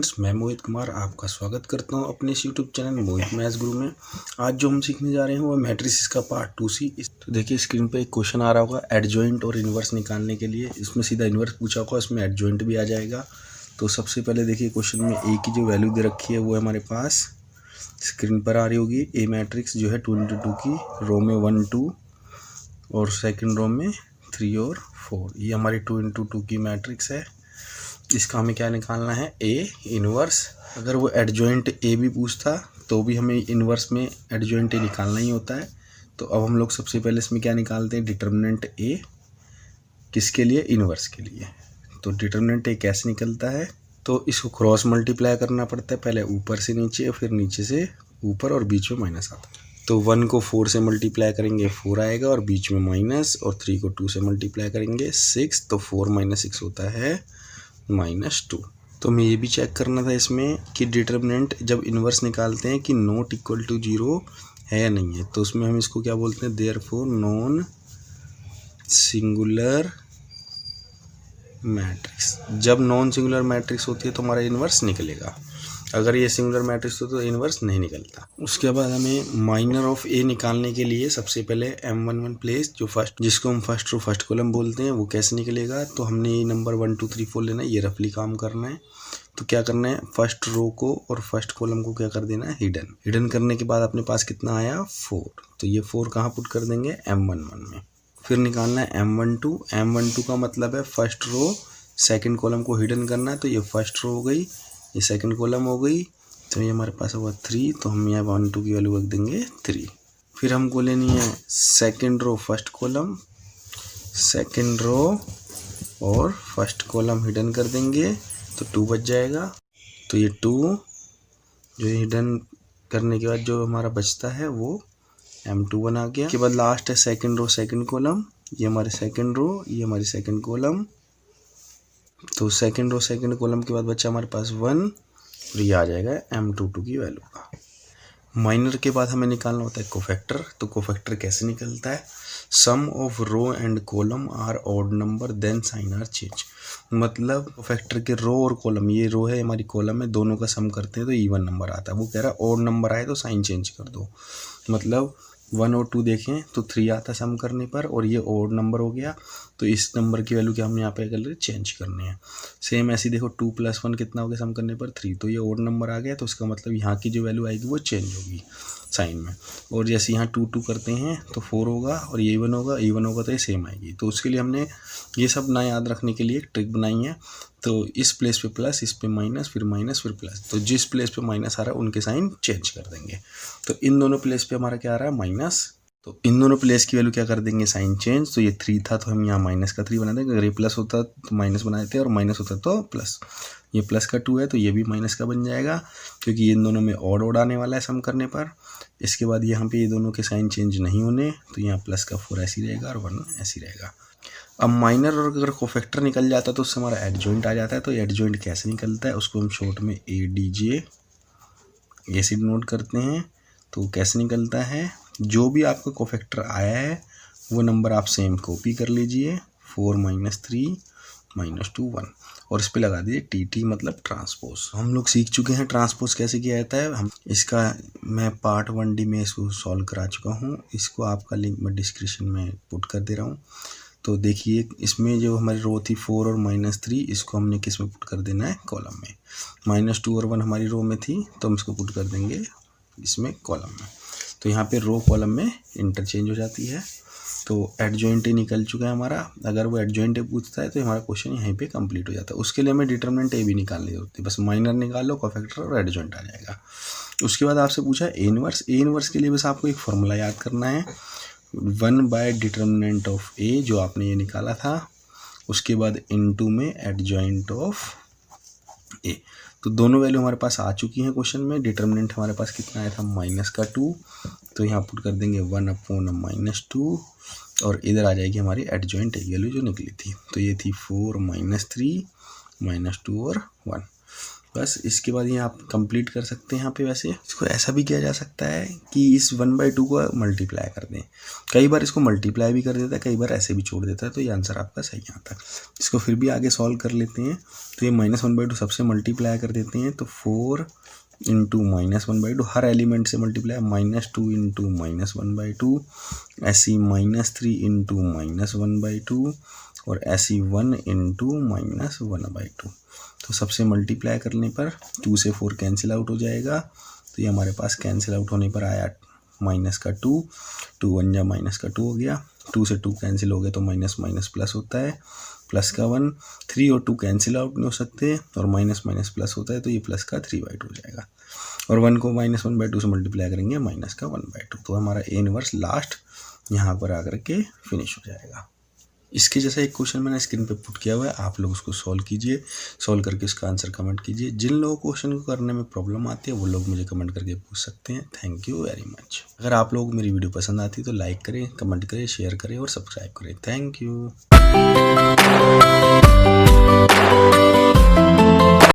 Viewers, मैं मोहित कुमार आपका स्वागत करता हूं अपने इस यूट्यूब चैनल मोहित मैथ्स गुरु में। आज जो हम सीखने जा रहे हैं वो मैट्रिसेस का पार्ट 2C। तो देखिए स्क्रीन पे एक क्वेश्चन आ रहा होगा एडजॉइंट और इन्वर्स निकालने के लिए। इसमें सीधा इन्वर्स पूछा होगा, इसमें एडजॉइंट भी आ जाएगा। तो सबसे पहले देखिए क्वेश्चन में ए की जो वैल्यू दे रखी है वो है हमारे पास स्क्रीन पर आ रही होगी। ए मैट्रिक्स जो है 2 × 2 की, रो में 1 2 और सेकेंड रो में 3 और 4। ये हमारी 2 × 2 की मैट्रिक्स है। इसका हमें क्या निकालना है, ए इन्वर्स। अगर वो एडजॉइंट ए भी पूछता तो भी हमें इन्वर्स में एडजॉइंट ए निकालना ही होता है। तो अब हम लोग सबसे पहले इसमें क्या निकालते हैं, डिटर्मिनेंट ए। किसके लिए, इन्वर्स के लिए। तो डिटर्मिनेंट ए कैसे निकलता है, तो इसको क्रॉस मल्टीप्लाई करना पड़ता है, पहले ऊपर से नीचे फिर नीचे से ऊपर और बीच में माइनस आता है। तो 1 को 4 से मल्टीप्लाई करेंगे 4 आएगा और बीच में माइनस, और 3 को 2 से मल्टीप्लाई करेंगे 6, तो 4 - 6 होता है -2। तो हमें ये भी चेक करना था इसमें कि डिटर्मिनेंट जब इन्वर्स निकालते हैं कि नॉट इक्वल टू 0 है या नहीं है। तो उसमें हम इसको क्या बोलते हैं, देयरफॉर नॉन सिंगुलर मैट्रिक्स। जब नॉन सिंगुलर मैट्रिक्स होती है तो हमारा इन्वर्स निकलेगा। अगर ये सिंगुलर मैट्रिक्स हो तो इन्वर्स नहीं निकलता। उसके बाद हमें माइनर ऑफ ए निकालने के लिए सबसे पहले M11 प्लेस, जो फर्स्ट, जिसको हम फर्स्ट रो फर्स्ट कॉलम बोलते हैं, वो कैसे निकलेगा। तो हमने ये नंबर 1 2 3 4 लेना है, ये रफली काम करना है। तो क्या करना है, फर्स्ट रो को और फर्स्ट कॉलम को क्या कर देना है, हिडन करने के बाद अपने पास कितना आया, 4। तो ये 4 कहाँ पुट कर देंगे, M11 में। फिर निकालना है M12 का मतलब है फर्स्ट रो सेकेंड कॉलम को हिडन करना है। तो ये फर्स्ट रो हो गई, ये सेकंड कॉलम हो गई। तो ये हमारे पास होगा 3, तो हम यहाँ 1 2 की वैल्यू रख देंगे 3। फिर हमको लेनी है second row first column, second row और फर्स्ट कॉलम हिडन कर देंगे, तो 2 बच जाएगा। तो ये 2 जो हिडन करने के बाद जो हमारा बचता है वो M21 आ गया। उसके बाद लास्ट है सेकंड रो सेकंड कॉलम, ये हमारे सेकंड रो, ये हमारी सेकंड कॉलम। तो सेकंड रो सेकंड कॉलम के बाद बच्चा हमारे पास 1, और ये आ जाएगा M22 की वैल्यू का। माइनर के बाद हमें निकालना होता है कोफैक्टर। तो कोफैक्टर कैसे निकलता है, sum of row and column are odd number then sign are change. मतलब कोफैक्टर के रो और कॉलम, ये रो है हमारी कॉलम है, दोनों का सम करते हैं तो इवन नंबर आता है। वो कह रहा है ऑड नंबर आए तो साइन चेंज कर दो। मतलब 1 और 2 देखें तो 3 आता सम करने पर, और ये ऑड नंबर हो गया, तो इस नंबर की वैल्यू क्या हम यहाँ पे कर चेंज करनी है। सेम ऐसे देखो 2 + 1 कितना हो गया सम करने पर 3, तो ये ऑड नंबर आ गया, तो इसका मतलब यहाँ की जो वैल्यू आएगी वो चेंज होगी साइन में। और जैसे यहाँ 2 2 करते हैं तो 4 होगा, और ये इवन होगा तो ये सेम आएगी। तो उसके लिए हमने ये सब ना याद रखने के लिए एक ट्रिक बनाई है। तो इस प्लेस पे प्लस, इस पे माइनस, फिर माइनस, फिर प्लस। तो जिस प्लेस पे माइनस आ रहा है उनके साइन चेंज कर देंगे। तो इन दोनों प्लेस पे हमारा क्या आ रहा है, माइनस। तो इन दोनों प्लेस की वैल्यू क्या कर देंगे, साइन चेंज। तो ये 3 था तो हम यहाँ माइनस का 3 बना देंगे। अगर ये प्लस होता तो माइनस बना देते, और माइनस होता तो प्लस। ये प्लस का 2 है तो ये भी माइनस का बन जाएगा, क्योंकि इन दोनों में ऑड आने वाला है सम करने पर। इसके बाद यहाँ पे ये दोनों के साइन चेंज नहीं होने, तो यहाँ प्लस का 4 ऐसी रहेगा और 1 ऐसी रहेगा। अब माइनर और अगर कोफैक्टर निकल जाता है तो उससे हमारा एडजॉइंट आ जाता है। तो एडजॉइंट कैसे निकलता है, उसको हम शॉर्ट में ADJ ऐसे नोट करते हैं। तो कैसे निकलता है, जो भी आपका कोफैक्टर आया है वो नंबर आप सेम कॉपी कर लीजिए, 4 - 3 - 2 1, और इस पे लगा दीजिए TT मतलब ट्रांसपोज। हम लोग सीख चुके हैं ट्रांसपोज कैसे किया जाता है। हम इसका मैं पार्ट 1D में इसको सॉल्व करा चुका हूँ, इसको आपका लिंक मैं डिस्क्रिप्शन में पुट कर दे रहा हूँ। तो देखिए इसमें जो हमारी रो थी 4 और -3, इसको हमने किस में पुट कर देना है, कॉलम में। -2 और 1 हमारी रो में थी तो हम इसको पुट कर देंगे इसमें कॉलम में। तो यहाँ पे रो कॉलम में इंटरचेंज हो जाती है। तो एडजॉइंट ए निकल चुका है हमारा। अगर वो एडजॉइंट ए पूछता है तो हमारा क्वेश्चन यहीं पे कंप्लीट हो जाता है। उसके लिए हमें डिटर्मिनेंट ए भी निकालनी होती है, बस माइनर निकाल लो, कोफैक्टर और एडजॉइंट आ जाएगा। उसके बाद आपसे पूछा ए इन्वर्स। ए इन्वर्स के लिए बस आपको एक फॉर्मूला याद करना है, 1 डिटर्मिनेंट ऑफ ए, जो आपने ये निकाला था, उसके बाद इनटू में एडजॉइंट ऑफ ए। तो दोनों वैल्यू हमारे पास आ चुकी हैं क्वेश्चन में। डिटर्मिनेंट हमारे पास कितना आया था, -2, तो यहाँ पुट कर देंगे 1/-2, और इधर आ जाएगी हमारी एडजॉइंट ए वैल्यू जो निकली थी। तो ये थी 4 - 3 - 2 और 1। बस इसके बाद ये आप कंप्लीट कर सकते हैं। यहाँ पे वैसे इसको ऐसा भी किया जा सकता है कि इस 1/2 को मल्टीप्लाई कर दें। कई बार इसको मल्टीप्लाई भी कर देता है, कई बार ऐसे भी छोड़ देता है, तो ये आंसर आपका सही आता है। इसको फिर भी आगे सॉल्व कर लेते हैं। तो ये -1/2 सबसे मल्टीप्लाई कर देते हैं, तो 4 इंटू -1/2 हर एलिमेंट से मल्टीप्लाई, -2 इंटू -1/2, ऐसी -3 इंटू -1/2 और ऐसी 1 इंटू -1/2। तो सबसे मल्टीप्लाई करने पर 2 से 4 कैंसिल आउट हो जाएगा। तो ये हमारे पास कैंसिल आउट होने पर आया -2, 2 1 जा -2 हो गया, 2 से 2 कैंसिल हो गया तो माइनस माइनस प्लस होता है, प्लस का 1, 3 और 2 कैंसिल आउट नहीं हो सकते और माइनस माइनस प्लस होता है, तो ये प्लस का 3/2 हो जाएगा। और 1 को -1/2 से मल्टीप्लाई करेंगे, माइनस का 1/2। तो हमारा ए इनवर्स लास्ट यहाँ पर आकर के फिनिश हो जाएगा। इसके जैसा एक क्वेश्चन मैंने स्क्रीन पे पुट किया हुआ है, आप लोग उसको सॉल्व कीजिए, सॉल्व करके उसका आंसर कमेंट कीजिए। जिन लोगों को क्वेश्चन को करने में प्रॉब्लम आती है वो लोग मुझे कमेंट करके पूछ सकते हैं। Thank you very much. अगर आप लोग मेरी वीडियो पसंद आती है तो लाइक करें, कमेंट करें, शेयर करें और सब्सक्राइब करें। Thank you.